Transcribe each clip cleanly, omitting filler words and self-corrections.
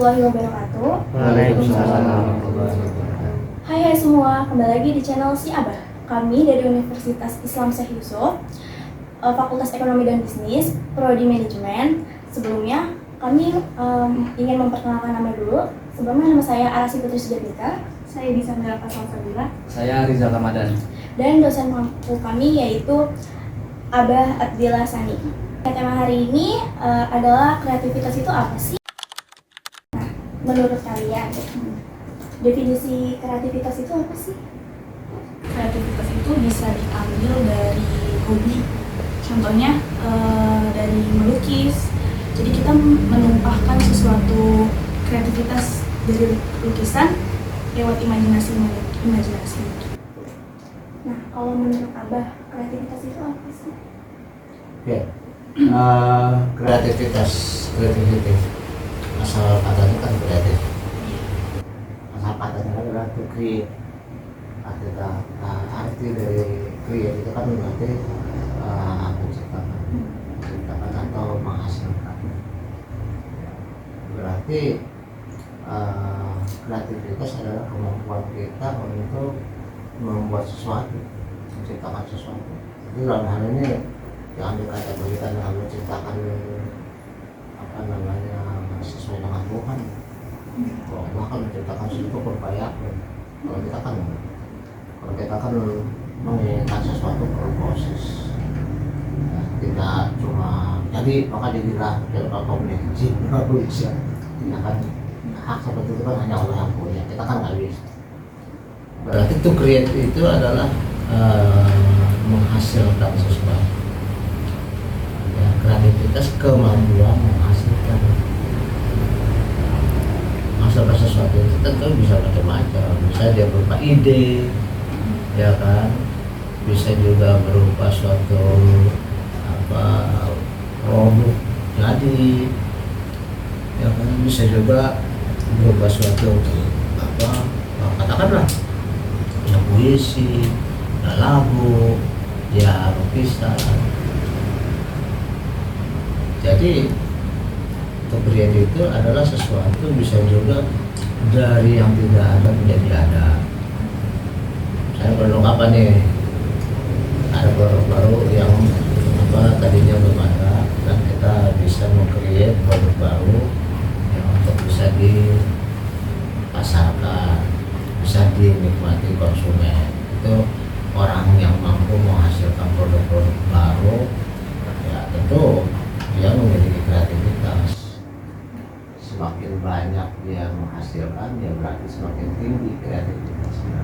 warahmatullahi wabarakatuh. Waalaikumsalam. Hai semua, kembali lagi di channel Si Abah. Kami dari Universitas Islam Syekh Yusuf, Fakultas Ekonomi dan Bisnis, Prodi Manajemen. Sebelumnya kami ingin memperkenalkan nama dulu. Sebelumnya nama saya Arasi Putri Sujatika. Saya bisa Mira Salsabila. Saya Rizal Ramadan. Dan dosen mampu kami yaitu Abah Abdillah Sani. Tema hari ini adalah kreativitas itu apa sih? Nah, menurut kalian, definisi kreativitas itu apa sih? Kreativitas itu bisa diambil dari hobi, contohnya dari melukis. Jadi kita menumpahkan sesuatu kreativitas dari lukisan lewat imajinasi. Nah, kalau menurut Abah, kreativitas itu apa sih? Oke, kreativitas asal katanya kan kreatif. Asal katanya adalah to create. Arti dari create itu kan berarti menciptakan atau menghasilkan. Berarti kreativitas adalah kemampuan kita untuk membuat sesuatu, menciptakan sesuatu. Jadi dalam hal ini yang dikategorikan dengan menciptakan sesuai dengan Tuhan. Kalau Allah kan menciptakan sesuatu berbayar. Kalau kita kan menginginkan sesuatu berproses, ya, tidak cuma jadi maka dirilah dari komunikasi bisa. Ya kan hak seperti itu kan hanya Allah yang punya, kita kan nggak bisa. Berarti to create itu adalah menghasilkan sesuatu. Ya, kreativitas kemampuan menghasilkan sesuatu itu tentu bisa macam-macam. Bisa dia berupa ide, ya kan, bisa juga berupa suatu produk jadi, ya kan, bisa juga berupa suatu katakanlah ya puisi, ya lagu, ya lukisan. Jadi keberian itu adalah sesuatu bisa juga dari yang tidak ada menjadi ada. Saya produk apa nih? Ada produk baru yang tadinya belum ada, dan kita bisa meng-create produk baru yang untuk bisa dipasarkan, bisa dinikmati konsumen. Itu orang yang mampu menghasilkan produk-produk baru, ya tentu dia memiliki kreativitas. Semakin banyak dia menghasilkan, ya berarti semakin tinggi kreativitasnya.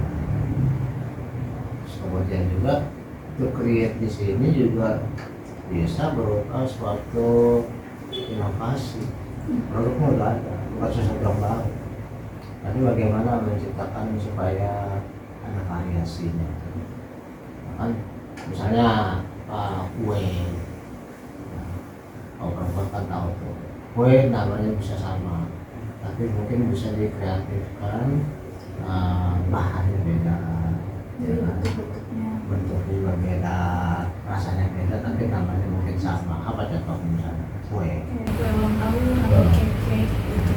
Kemudian juga to create di sini juga bisa berupa suatu inovasi. Produknya udah ada, bukan sesuatu yang baru. Tapi bagaimana menciptakan supaya ada variasinya. Kan misalnya kue, orang kan tahu tuh. Kue namanya bisa sama, tapi mungkin bisa dikreatifkan, bahannya beda, bentuknya juga beda, rasanya beda, tapi namanya mungkin sama. Apa contohnya misalnya kue? Kue ulang tahun atau cake gitu.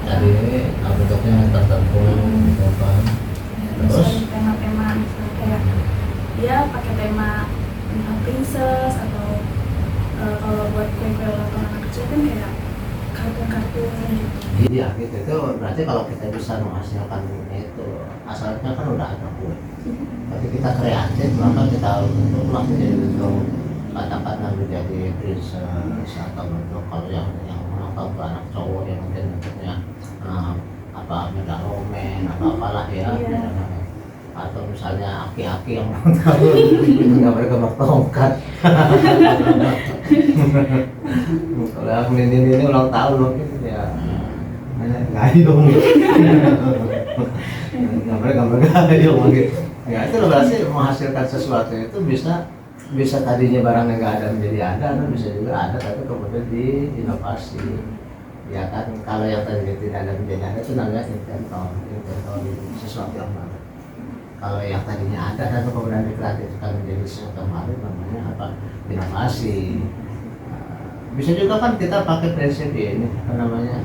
Jadi bentuknya tertentu, gitu kan. Terus tema-tema misalnya kayak dia pakai tema princess atau kalau buat kue-kue ulang tahun anak kecil kan kayak kartun-kartun gitu. Iya gitu, itu berarti kalau kita bisa menghasilkan itu asalnya kan udah ada kue, tapi kita kreatif maka kita bentuklah menjadi bentuk, katakanlah menjadi princess atau bentuk kalau yang ulang tahun anak cowok yang mungkin bentuknya mega romen atau apalah ya. Atau misalnya aki-aki yang ulang tahun nggak mereka bertongkat. Kalau yang ini ulang tahun mungkin ya gayung gitu. Gambar gayung gitu. Ya itu berarti menghasilkan sesuatu itu bisa tadinya barang yang nggak ada menjadi ada, bisa juga ada tapi kemudian diinovasi. Ya kan, kalau yang tadinya tidak ada menjadi ada itu namanya inventor sesuatu yang baru. Kalau yang tadinya ada dan kemudian dikreatifkan menjadi sesuatu yang baru namanya apa? Inovasi. Bisa juga kan kita pakai prinsip ini apa namanya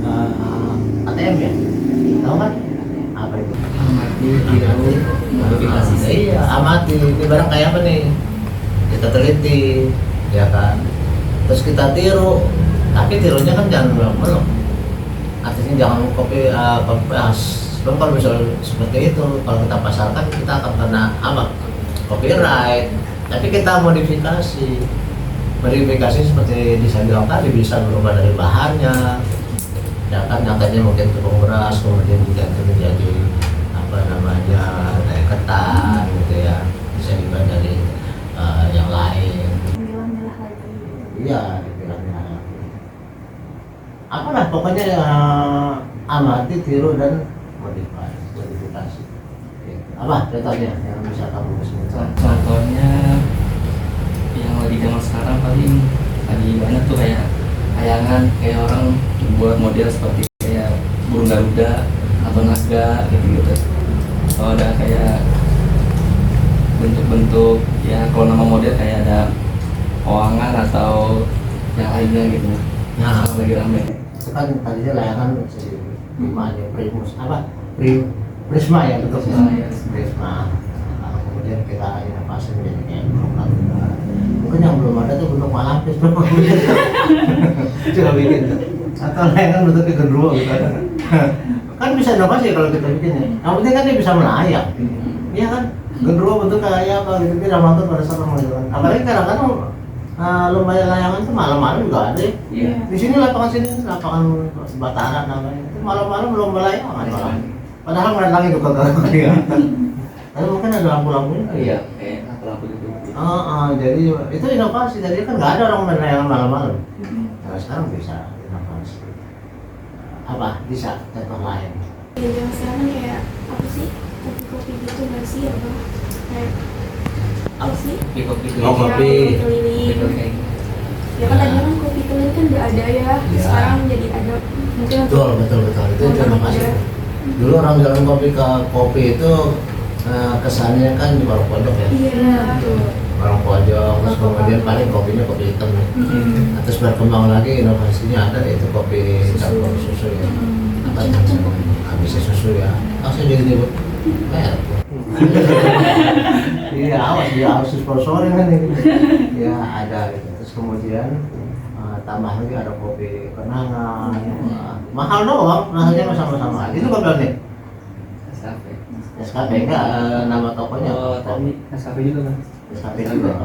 ATM ya, tahu kan? Apa itu? Amati, tiru, modifikasi. Iya, amati. Ini barang kayak apa nih? Kita teliti, ya kan? Terus kita tiru, tapi tirunya kan jangan belum. Artinya jangan copy paste. Sebab kalau misalnya seperti itu, kalau kita pasarkan kita akan kena apa? Copyright. Tapi kita modifikasi. Modifikasi seperti desain bilang tadi bisa berubah dari bahannya. Ya kan nyatanya mungkin tepung beras kemudian diganti menjadi apa namanya kayak ketan gitu ya, bisa dibuat dari yang lain. Milah-milah lagi. Iya, dibilang apalah pokoknya amati, tiru dan modifikasi. Gitu. Apa contohnya yang bisa kamu sebutkan? Contohnya yang lagi zaman sekarang paling lagi banyak tuh kayak kayangan, kayak orang buat model seperti kayak burung garuda atau naga gitu-gitu. Atau ada kayak bentuk-bentuk ya, kalau nama model kayak ada oangan atau yang lainnya gitu. Nah, Lagi rame. itu kan tadinya layangan si Primanya Primus apa? Prisma ya, betul. Prisma, ya. Prisma. Nah, kemudian kita inovasi menjadi kayak burung garuda. Mungkin yang belum ada tuh bentuk malapis, coba bikin tuh. Atau layangan bentuknya genderuwo gitu. Kan bisa inovasi kalau kita bikin ya. Yang penting kan dia bisa melayang. Iya kan? Genderuwo bentuk kayak apa gitu, dia nonton pada saat menonton. Apalagi kadang-kadang lomba layangan tuh malam-malam juga ada. Iya. Di sini lapangan sini, lapangan Bataran namanya. Itu malam-malam lomba layangan malam. Padahal merenang itu kagak kelihatan. Tapi mungkin ada lampu-lampunya. Iya, kayak lampu gitu. Jadi itu inovasi. Tadi kan nggak ada orang main layangan malam-malam. Nah, sekarang bisa inovasi. Apa? Bisa contoh lain. Ya, yang sekarang kayak apa sih? Kopi-kopi gitu nggak sih apa? Kayak apa sih? Kopi Oh, kopi. Ya, keliling. kayak gitu. Ya kan tadi kan kopi keliling kan udah ada ya. Ya. Sekarang jadi ada mungkin Betul. Itu inovasi. Dulu orang jalan kopi itu kesannya kan di warung pojok ya. Iya, betul. Warung pojok, terus kemudian paling kopinya kopi hitam ya. Terus berkembang lagi inovasinya ada yaitu kopi campur susu ya. Apa habisnya susu ya. Langsung jadi nyebut merek. Iya, awas dia harus sponsorin kan ini. Ya ada gitu. Terus kemudian tambah lagi ada kopi kenangan. Mahal doang, rasanya sama-sama aja. Itu kopi apa nih? Nescafe. Nescafe enggak nama tokonya. Oh, tadi Nescafe juga kan. Nescafe juga.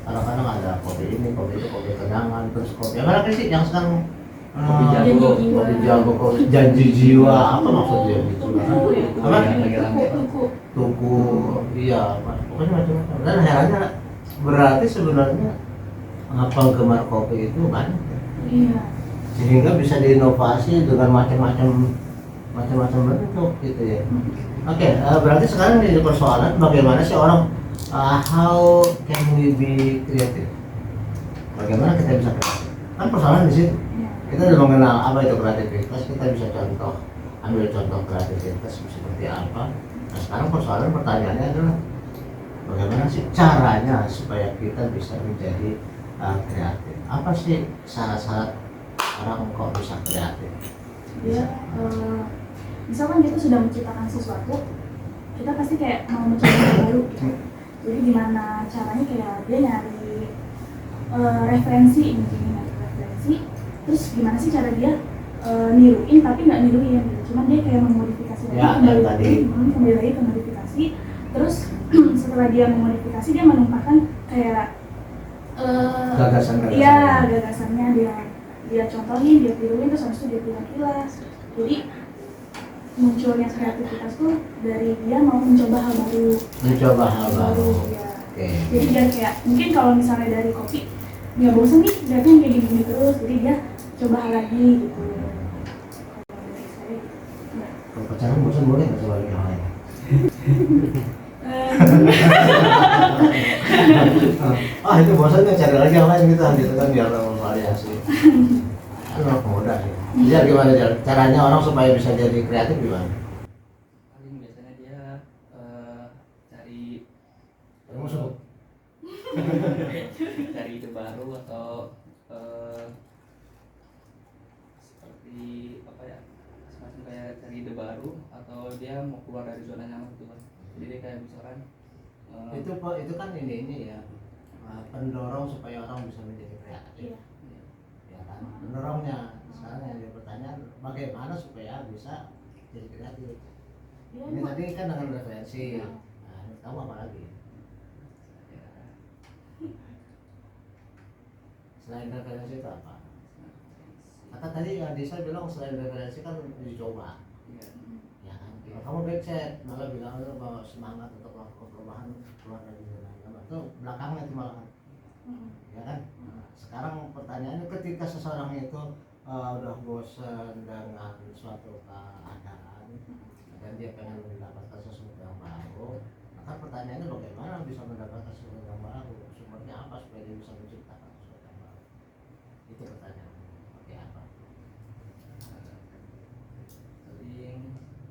Kadang-kadang ada kopi ini, kopi itu, kopi kenangan, terus kopi yang mana sih yang sekarang Kopi jago. kopi jago, kopi janji jiwa. Apa maksud janji jiwa? Apa? Lagi rame. Tuku, iya, pokoknya macam-macam. Dan herannya berarti sebenarnya penggemar kopi itu banyak ya? Iya. Sehingga bisa diinovasi dengan macam-macam bentuk gitu ya. Oke, berarti sekarang ini persoalan bagaimana sih orang how can we be creative? Bagaimana kita bisa kreatif? Kan persoalan di situ. Kita udah mengenal apa itu kreativitas, kita bisa ambil contoh kreativitas seperti apa. Nah sekarang pertanyaannya adalah bagaimana sih caranya supaya kita bisa menjadi kreatif? Apa sih syarat-syarat orang kok bisa kreatif? Ya, misalkan kita sudah menciptakan sesuatu, kita pasti kayak mau mencoba yang baru gitu. Jadi gimana caranya kayak dia nyari referensi, terus gimana sih cara dia niruin tapi nggak niruin gitu. Cuman dia kayak memodifikasi lagi, kembali lagi ke modifikasi. Terus setelah dia memodifikasi, dia menumpahkan kayak gagasan. Iya, gagasannya dia contohin, dia tiruin, terus habis itu dia pilah-pilah. Jadi munculnya kreativitas tuh dari dia mau mencoba hal baru. Ya. Okay. Jadi dia kayak mungkin kalau misalnya dari kopi nggak bosan nih, dia kayak gini terus, jadi dia coba hal lagi gitu. Kalau pacaran bosan boleh nggak coba yang lain? Itu bosannya cari lagi yang lain gitu kan biar variasi. Anak muda ya. Jadi gimana caranya orang supaya bisa jadi kreatif gimana? Paling biasanya dia cari Musuh. cari ide baru atau seperti kayak semacam kayak cari ide baru atau dia mau keluar dari zona nyaman gitu kan. Jadi dia kayak misalkan Itu kan ini ya, pendorong supaya orang bisa menjadi kreatif. Iya. Ya kan, pendorongnya. Sekarang yang jadi pertanyaan, bagaimana supaya bisa jadi kreatif? Dia Ini emang- tadi kan dengan referensi. Iya. Nah, menurut kamu apa lagi? ya, Selain referensi itu apa? Kata tadi Disa bilang selain referensi kan dicoba. iya. Ya kan? Kalau kamu backchat malah bilang lu bahwa semangat untuk melakukan perubahan keluar dari zona nyaman. Itu belakangnya itu malah. Ya kan? Nah, sekarang pertanyaannya ketika seseorang itu udah bosan dengan suatu keadaan dan dia pengen mendapatkan sesuatu yang baru, maka pertanyaannya bagaimana bisa mendapatkan sesuatu yang baru? Sumbernya apa supaya dia bisa menciptakan sesuatu yang baru? Itu pertanyaannya. Pakai apa? Jadi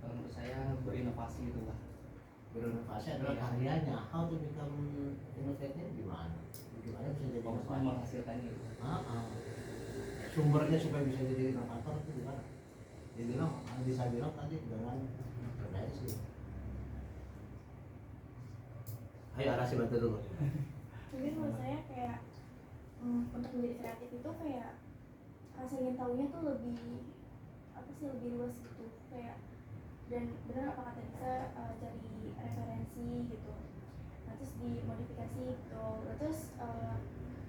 kalau menurut saya berinovasi gitu lah. Berinovasi adalah Iya. karyanya. How to become innovative gimana? Gimana bisa jadi Maksudnya inovator? menghasilkan itu. Sumbernya supaya bisa jadi inovator itu gimana? Dia bilang, bisa bilang tadi dengan referensi. Ayo Arasi bantu dulu. Mungkin menurut saya kayak untuk menjadi kreatif itu kayak rasa ingin tahunya tuh lebih apa sih, lebih luas gitu, kayak dan benar apa kata Disa, cari referensi gitu, nah terus dimodifikasi gitu, nah, terus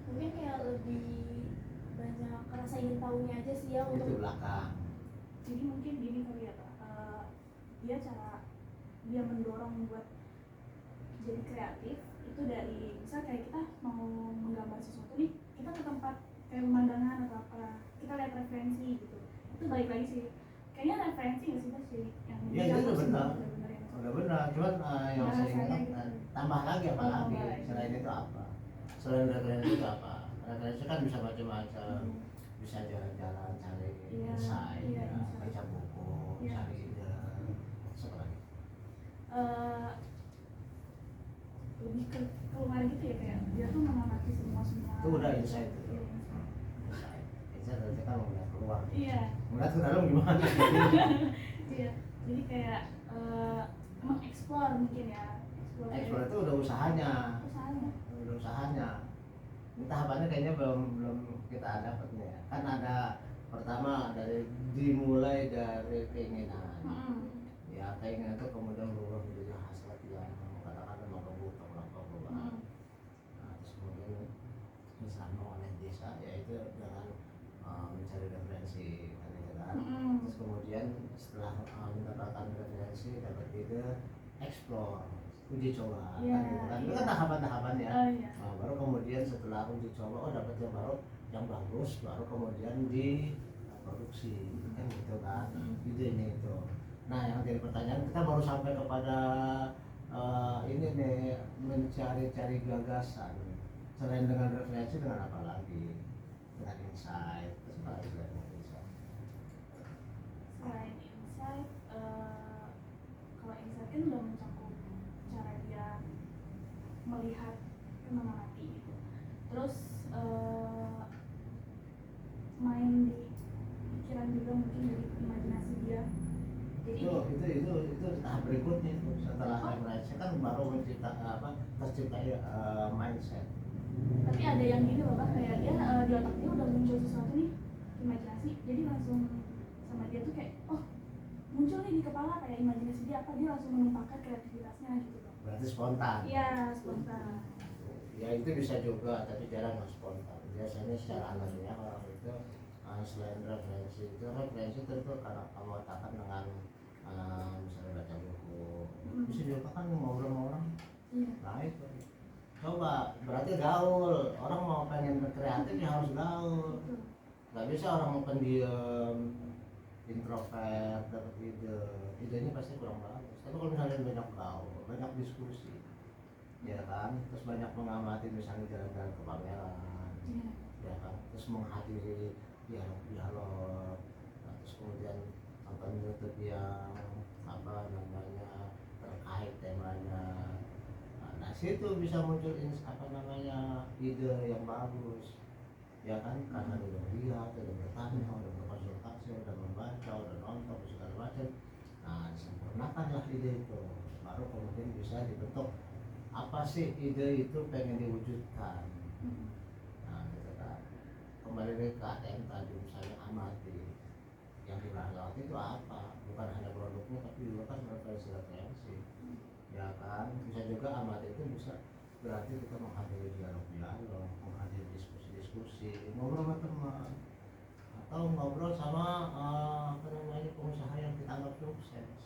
mungkin kayak lebih banyak rasa ingin tahunya aja sih ya Itu untuk belakang. Jadi mungkin gini kali ya Pak, dia cara dia mendorong buat jadi kreatif itu dari misal kayak kita mau menggambar sesuatu nih, kita ke tempat kayak pemandangan atau apa, kita lihat referensi gitu, itu balik lagi sih kayaknya referensi nggak sih Mas sih yang Ya itu udah benar. udah benar ya. Udah benar, cuman yang saya Bahasanya ingat gitu. tambah lagi apa Oh, lagi? tambah lagi. Selain itu apa? Selain referensi itu apa? Referensi kan bisa macam-macam. Bisa jalan-jalan cari Iya, insight, iya, ya, insight. baca buku, Iya. cari ide, apa lagi? Lebih ke keluar gitu ya, kayak dia tuh mengamati semua Itu udah insight itu. Iya, insight. Insight. Insight berarti kan melihat keluar. Iya. Melihat ke dalam gimana? Iya, jadi kayak mengeksplor mungkin ya. Eksplor itu udah usahanya. Usahanya. Udah usahanya. Ini tahapannya kayaknya belum kita dapat nih ya. Kan ada pertama dimulai dari keinginan. Ya keinginan itu kemudian berubah menjadi hasrat yang katakan memang kebutuhan melakukan perubahan. Nah, terus kemudian misalnya oleh desa yaitu dengan mencari referensi kan gitu kan. Terus kemudian setelah mendapatkan referensi dapat ide explore, uji coba Iya, kan gitu kan. Itu kan iya. tahapan-tahapan ya. Oh iya. Nah, baru kemudian setelah uji coba oh dapat yang baru yang bagus baru kemudian diproduksi kan gitu kan. Idenya itu. Nah, yang jadi pertanyaan kita baru sampai kepada ini nih mencari-cari gagasan. Selain dengan referensi dengan apa lagi? Dengan insight, terus apa lagi dengan insight? Selain insight, kalau insight kan udah mencakup cara dia melihat dan mengamati gitu. Terus main di pikiran juga mungkin dari imajinasi dia. Jadi Itu tahap berikutnya itu setelah referensi kan baru tercipta mindset. tapi ada yang gini loh Pak, kayak dia di otak dia udah muncul sesuatu nih, imajinasi, jadi langsung sama dia tuh kayak oh muncul nih di kepala kayak imajinasi dia apa, dia langsung menumpahkan kreativitasnya gitu loh. Berarti spontan. Iya, spontan. Ya itu bisa juga tapi jarang nggak spontan. Biasanya secara alamiah orang itu selain referensi tentu karena kamu katakan dengan misalnya baca buku, bisa juga kan ngobrol sama orang. Iya. Nah itu coba berarti gaul, orang mau pengen kreatif ya harus gaul. Betul. Nggak bisa orang mau pendiam introvert dapat idenya pasti kurang bagus. Tapi kalau misalnya banyak gaul, banyak diskusi ya kan, terus banyak mengamati misalnya jalan-jalan ke pameran Iya. ya kan, terus menghadiri dialog, nah, terus kemudian nonton YouTube yang apa namanya terkait temanya. Nah situ bisa muncul ide yang bagus. ya kan, karena udah melihat, udah bertanya, udah berkonsultasi, udah membaca, udah nonton segala macam. Nah, disempurnakanlah ide itu, baru kemudian bisa dibentuk apa sih ide itu pengen diwujudkan. Nah, gitu kan. Kembali lagi ke ATM tadi, misalnya amati yang dibahas itu apa, bukan hanya produknya tapi juga kan referensi, ya kan. Bisa juga amati itu bisa berarti kita menghadiri dialog, menghadiri diskusi, ngobrol sama teman, atau ngobrol sama apa namanya pengusaha yang kita anggap sukses.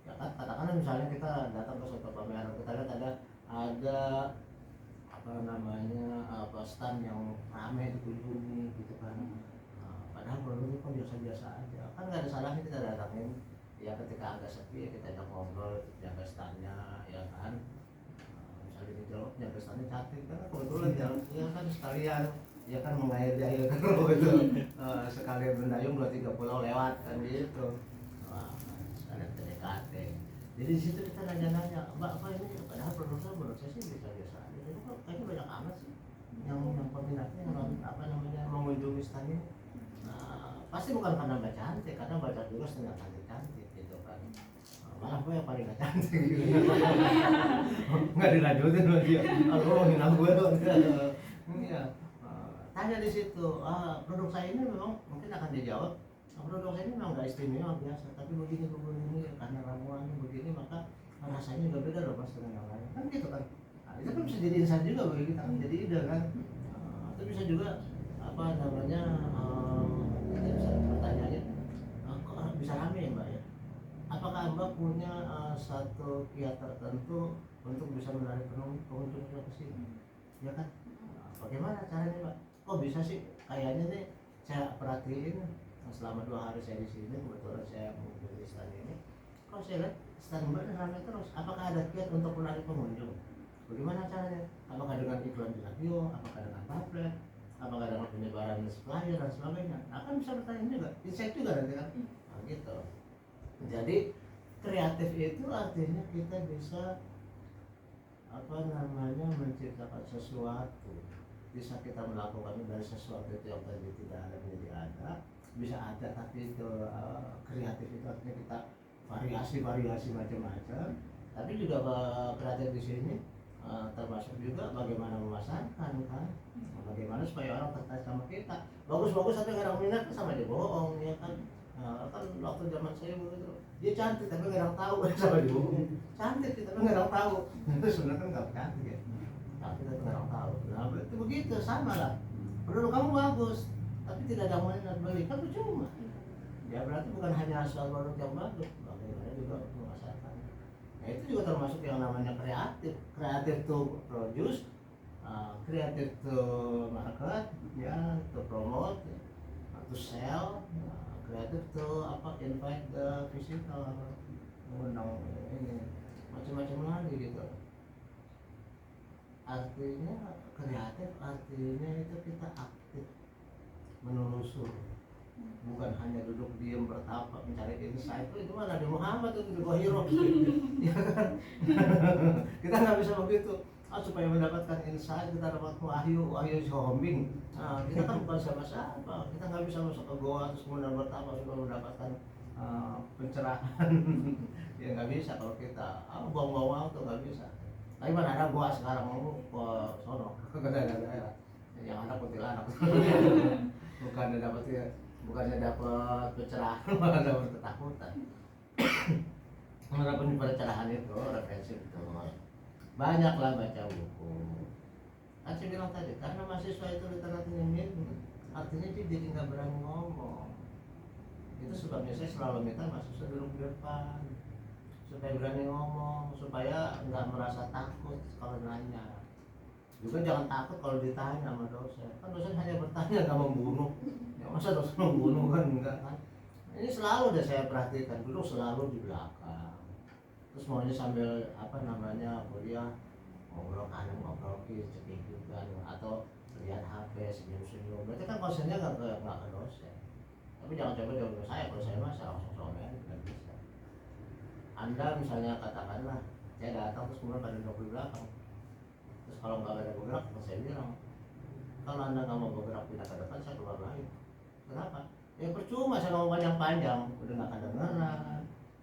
Ya kan, katakanlah misalnya kita datang ke suatu pameran, kita lihat ada apa namanya stand yang ramai dikunjungi gitu kan. Padahal produknya kan biasa-biasa aja, kan nggak ada salahnya kita datangin. Ya ketika agak sepi ya kita ajak ngobrol, jaga standnya, ya kan. Misalnya di jawab jaga standnya cantik kan, kebetulan ya kan sekalian ya kan mengairi air kan gitu. Sekalian mendayung 2-3 pulau lewat kan gitu. Sekalian PDKT. Jadi di situ kita nanya-nanya, Mbak apa ini? Padahal menurut saya sih biasa-biasa aja. Jadi kok kayaknya banyak amat sih yang peminatnya apa namanya mengunjungi stand ini. Nah, pasti bukan karena Mbak cantik, karena banyak juga setengah cantik gitu kan. Malah gue yang paling gak cantik gitu. Nggak dilanjutin loh dia. Aduh, hina gue dong. Iya. Tanya di situ, produk saya ini memang mungkin akan dijawab. Produk saya ini memang nggak istimewa biasa, tapi begini karena ramuannya begini maka rasanya juga beda loh mas dengan yang lain. Kan gitu kan. Nah, itu kan bisa jadi insight juga bagi kita, jadi ide kan. Itu bisa juga apa namanya kita bisa bertanya, kok bisa rame ya mbak ya? Apakah mbak punya satu kiat tertentu untuk bisa menarik pengunjung ke sini? Ya kan? Bagaimana caranya mbak? Kok bisa sih? Kayaknya nih saya perhatiin selama 2 hari saya di sini, kebetulan saya mengunjungi stand ini. Kalau saya lihat stand mbak ramai terus. Apakah ada kiat untuk menarik pengunjung? Bagaimana caranya? Apakah dengan iklan di radio? Apakah dengan pamflet? Apakah dengan penyebaran flyer dan sebagainya? Akan bisa bertanya juga, insight juga nanti kan? Nah, gitu. Jadi kreatif itu artinya kita bisa apa namanya menciptakan sesuatu. Bisa kita melakukan dari sesuatu itu yang tadi tidak ada menjadi ada, bisa ada tapi itu kreatif itu artinya kita variasi macam-macam. Tapi juga kreatif di sini termasuk juga bagaimana memasarkan kan, bagaimana supaya orang tertarik sama kita. Bagus-bagus tapi nggak ada minat sama dia bohong ya kan. Kan waktu zaman saya begitu, dia cantik tapi nggak ada tahu sama dia bohong. Cantik tapi nggak ada tahu. Itu sebenarnya kan nggak cantik ya. Tapi kita nggak tahu. Nah itu begitu sama lah. Produk kamu bagus, tapi tidak ada yang minat beli kan percuma. Ya berarti bukan hanya asal produk yang bagus, bagaimana juga memasarkan. Nah itu juga termasuk yang namanya kreatif. Kreatif to produce, kreatif to market, ya, to promote, to sell, kreatif to apa invite the visitor, mengundang ini macam-macam lagi gitu. Artinya kreatif artinya itu kita aktif menelusur, bukan hanya duduk diam bertapa mencari insight. Itu mah Nabi Muhammad itu di gua hiro ya kan. Kita nggak bisa begitu. Supaya mendapatkan insight kita dapat wahyu zombing. Kita kan bukan siapa-siapa, kita nggak bisa masuk ke goa terus kemudian bertapa supaya mendapatkan pencerahan. Ya nggak bisa kalau kita buang-buang waktu, nggak bisa. Tapi mana ada gua sekarang mau ke sono ke daerah yang anak kuntilanak. bukannya dapat pencerahan, malah dapat ketakutan. Mendapat pencerahan itu referensi itu banyaklah baca buku. Kan saya bilang tadi karena mahasiswa itu literatunya minim, artinya dia jadi nggak berani ngomong. Itu sebabnya saya selalu minta mahasiswa duduk di depan supaya berani ngomong, supaya nggak merasa takut kalau nanya. Juga jangan takut kalau ditanya sama dosen. Kan dosen hanya bertanya, nggak membunuh. Ya masa dosen membunuh kan enggak kan? Ini selalu deh saya perhatikan, duduk selalu di belakang. Terus maunya sambil apa namanya kuliah ngobrol kanan ngobrol kiri cekik juga, atau lihat HP senyum-senyum. Berarti kan konsennya nggak ke dosen. Tapi jangan coba jawab saya, kalau saya mah saya langsung soalnya nggak bisa. Anda misalnya katakanlah saya datang terus kemudian pada duduk di belakang, terus kalau nggak ada bergerak, saya bilang kalau anda nggak mau bergerak pindah ke depan, saya keluar lagi. Kenapa? Ya percuma saya ngomong panjang-panjang, udah nggak kedengeran.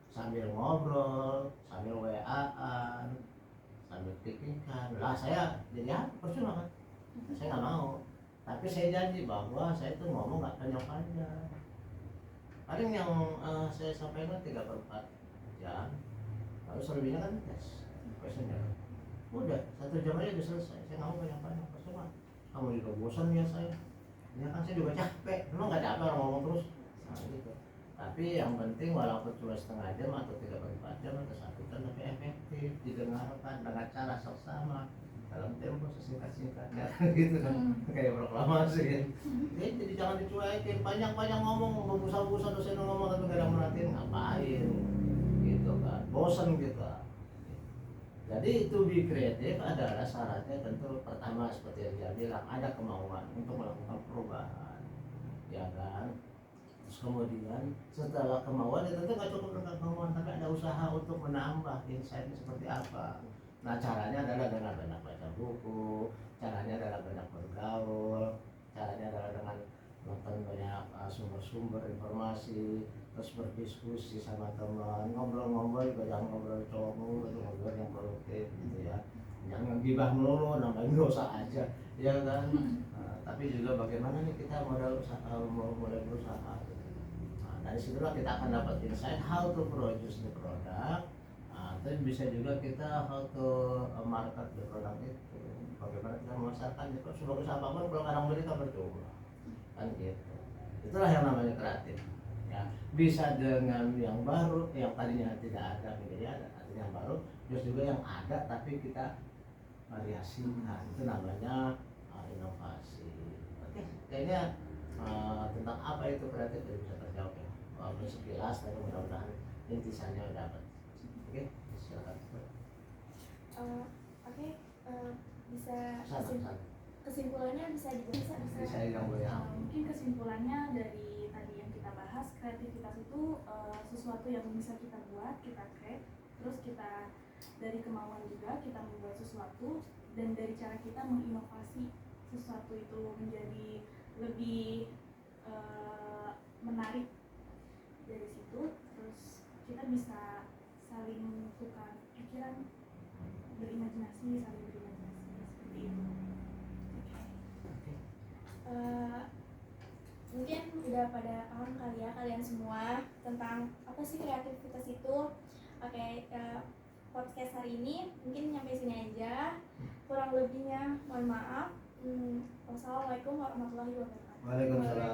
Sambil ngobrol, sambil WA-an, sambil tipikan. Lah saya jadi apa? Percuma kan? Saya nggak mau. Tapi saya janji bahwa saya itu ngomong nggak panjang-panjang. Paling yang saya sampaikan 3/4 jam. Lalu selebihnya kan tes, questionnya. Udah 1 jam aja udah selesai. Saya nggak mau banyak-banyak. Percuma. Kamu juga bosan ya saya. Ya kan saya juga capek. Emang nggak capek orang ngomong terus. Nah gitu. Tapi yang penting walaupun cuma setengah jam atau 3/4 jam atau 1 jam tapi efektif didengarkan dengan cara seksama dalam tempo sesingkat-singkatnya gitu kan, kayak proklamasi kan. Jadi jangan dicuekin, panjang-panjang ngomong, berbusa-busa dosen ngomong tapi gak ada merhatiin, ngapain gitu kan, bosen gitu. Jadi to be kreatif adalah syaratnya tentu pertama seperti yang dia bilang, ada kemauan untuk melakukan perubahan, ya kan. Terus kemudian setelah kemauan itu tentu nggak cukup dengan kemauan, tapi ada usaha untuk menambah insight seperti apa. Nah caranya adalah dengan banyak baca buku, caranya adalah banyak bergaul, caranya adalah dengan nonton banyak sumber-sumber informasi, terus berdiskusi sama teman, ngobrol-ngobrol, jangan ngobrol cowok mulu, ngobrol yang produktif gitu ya. Jangan gibah melulu, nambahin dosa aja, ya kan. Nah, tapi juga bagaimana nih kita modal usaha, mulai berusaha. Nah, dari situlah kita akan dapat insight how to produce the product. Nah, tapi bisa juga kita how to market the product itu. Bagaimana kita memasarkan itu, sebagus apapun kalau orang beli kan percuma. Kan gitu. Itulah yang namanya kreatif. Ya, bisa dengan yang baru, yang tadinya tidak ada menjadi ada, artinya yang baru, terus juga yang ada tapi kita variasikan, itu namanya inovasi. Oke, kayaknya tentang apa itu kreatif tidak bisa terjawab ya. Walaupun sekilas, tapi mudah-mudahan intisannya dapat. Oke, silakan. Oke, bisa Sana. kesimpulannya bisa Bisa yang boleh. Mungkin kesimpulannya dari tadi yang kita bahas, kreativitas itu sesuatu yang bisa kita buat, kita create, terus kita dari kemauan juga kita membuat sesuatu, dan dari cara kita menginovasi sesuatu itu menjadi lebih menarik. Dari situ terus kita bisa saling tukar pikiran, berimajinasi, saling berimajinasi seperti itu. Mungkin udah pada paham kali ya kalian semua tentang apa sih kreativitas itu. Oke, podcast hari ini mungkin nyampe sini aja. Kurang lebihnya mohon maaf. Wassalamualaikum warahmatullahi wabarakatuh. Waalaikumsalam.